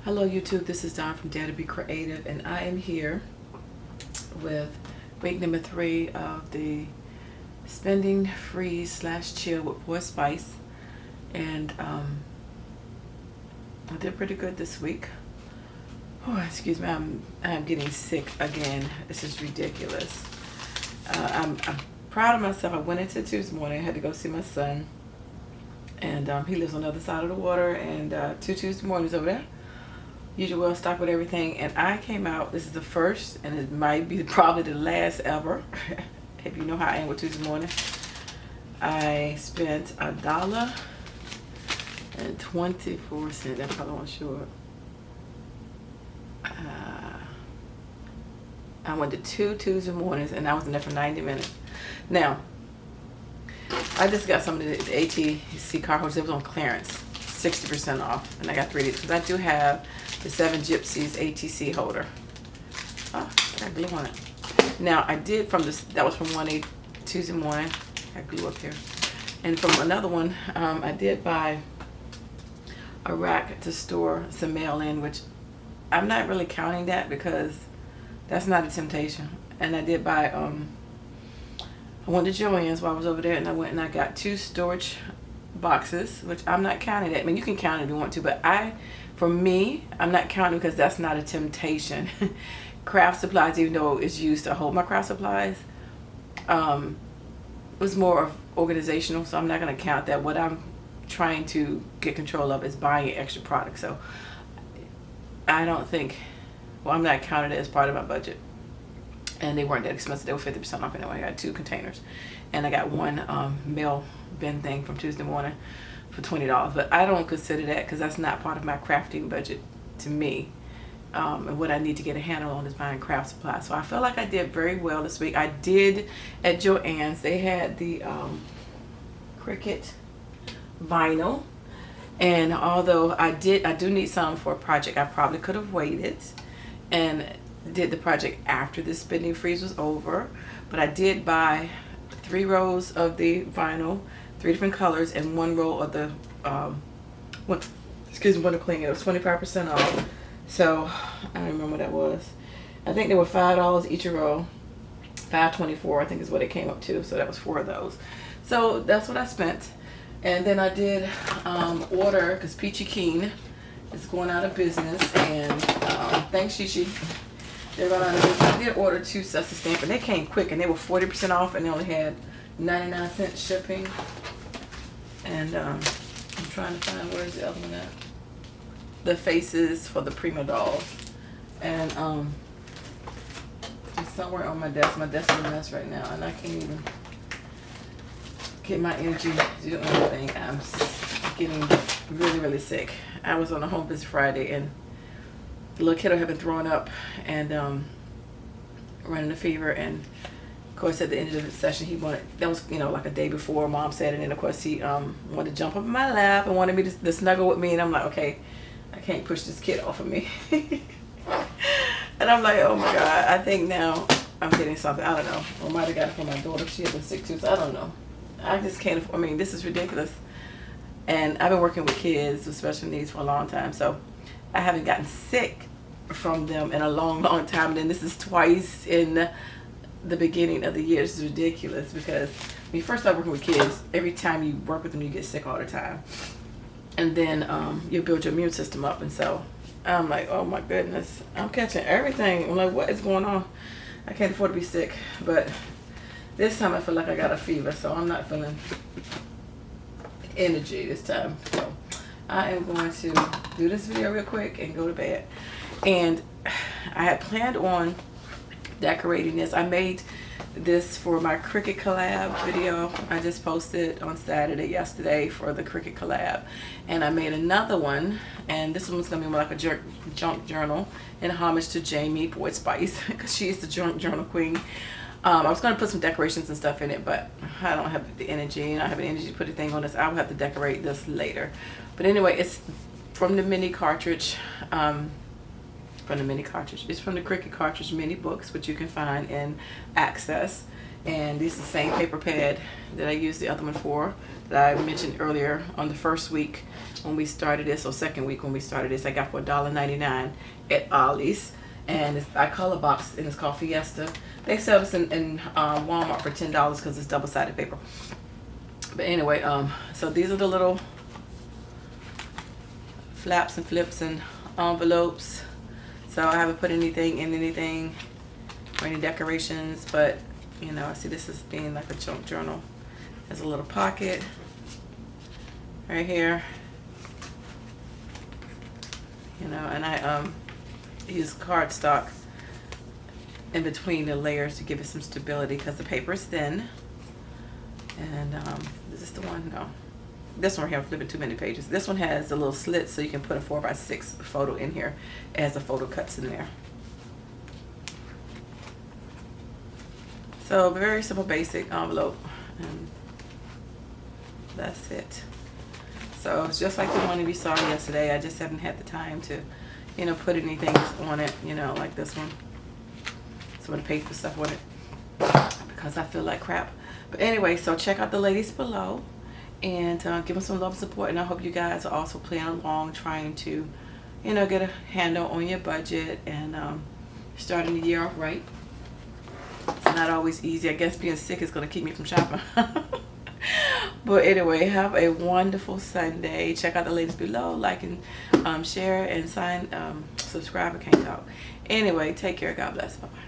Hello YouTube, this is Dawn from Daretobecreative, and I am here with week number 3 of the spending freeze / chill with Poetspice, and I did pretty good this week. Oh, excuse me, I'm getting sick again. This is ridiculous. I'm proud of myself. I went into Tuesday morning. I had to go see my son, and he lives on the other side of the water, and 2 Tuesday mornings over there. Usually well stocked with everything, and I came out. This is the first, and it might be probably the last ever. If you know how I am with Tuesday morning, I spent $1.24. That's probably one short. I went to 2 Tuesday mornings, and I was in there for 90 minutes. Now, I just got some of the ATC car holders. It was on clearance, 60% off, and I got 3 of these because I do have the 7 Gypsies ATC holder. Oh, I got glue on it. Now I did from this, that was from 1 Tuesday morning. I got glue up here. And from another one, I did buy a rack to store some mail in, which I'm not really counting that because that's not a temptation. And I did buy, I went to Joann's while I was over there, and I went and I got 2 storage boxes, which I'm not counting that. I mean, you can count it if you want to, but for me, I'm not counting because that's not a temptation. Craft supplies, even though it's used to hold my craft supplies, was more of organizational, so I'm not going to count that. What I'm trying to get control of is buying extra products. So I don't think, well, I'm not counting it as part of my budget. And they weren't that expensive. They were 50% off anyway. I got 2 containers, and I got 1 mail bin thing from Tuesday morning for $20. But I don't consider that because that's not part of my crafting budget to me. And what I need to get a handle on is buying craft supplies. So I feel like I did very well this week. I did at Joann's. They had the Cricut vinyl, and although I do need some for a project, I probably could have waited and did the project after the spending freeze was over. But I did buy 3 rows of the vinyl, 3 different colors, and 1 roll of the winter clean. It was 25% off. So I don't remember what that was. I think they were $5 each a row. $5.24 I think is what it came up to. So that was 4 of those. So that's what I spent. And then I did order, because Peachy Keen is going out of business, and thanks Shishi. They're going out of business. I did order 2 sets of stamps, and they came quick, and they were 40% off, and they only had 99-cent shipping. And I'm trying to find, where's the other one at? The faces for the Prima dolls. And it's somewhere on my desk. My desk is a mess right now, and I can't even get my energy to do anything. I'm getting really, really sick. I was on a home visit Friday, and the little kiddo had been throwing up and running a fever, and of course at the end of the session he wanted, that was, you know, like a day before Mom said, and then of course he wanted to jump up in my lap and wanted me to snuggle with me, and I'm like, okay, I can't push this kid off of me. And I'm like, oh my God, I think now I'm getting something. I don't know. I might have got it from my daughter. She had been sick too, so I don't know. I just can't afford, I mean, this is ridiculous. And I've been working with kids with special needs for a long time, so I haven't gotten sick from them in a long, long time. And then this is twice in the beginning of the year. This is ridiculous because when you first start working with kids, every time you work with them, you get sick all the time. And then you build your immune system up. And so I'm like, oh my goodness, I'm catching everything. I'm like, what is going on? I can't afford to be sick. But this time I feel like I got a fever, so I'm not feeling energy this time. So I am going to do this video real quick and go to bed. And I had planned on decorating this. I made this for my Cricut collab video I just posted on Saturday, yesterday, for the Cricut collab. And I made another one, and this one's gonna be more like a junk journal in homage to Jamie Poetspice, because she's the junk journal queen. I was gonna put some decorations and stuff in it, but I don't have the energy, and I don't have the energy to put a thing on this. I will have to decorate this later. But anyway, it's from the mini cartridge. It's from the Cricut cartridge mini books, which you can find in Access. And this is the same paper pad that I used the other one for, that I mentioned earlier on the first week when we started this, or second week when we started this. I got for $1.99 at Ollie's, and I color boxed, and it's called Fiesta. They sell this in Walmart for $10 because it's double-sided paper. But anyway, so these are the little flaps and flips and envelopes. So I haven't put anything in anything or any decorations, but you know, I see this as being like a junk journal. There's a little pocket right here, you know, and I use cardstock in between the layers to give it some stability because the paper is thin. And is this the one? No, this one right here, I'm flipping too many pages. This one has a little slit so you can put a 4x6 photo in here as the photo cuts in there. So very simple, basic envelope, and that's it. So it's just like the one we saw yesterday. I just haven't had the time to, you know, put anything on it, you know, like this one. Some of the paper stuff on it because I feel like crap. But anyway, so check out the ladies below and give them some love and support. And I hope you guys are also playing along, trying to, you know, get a handle on your budget and starting the year off right. It's not always easy. I guess being sick is going to keep me from shopping. But anyway, have a wonderful Sunday. Check out the ladies below. Like and share and subscribe. I can't talk. Anyway, take care. God bless. Bye-bye.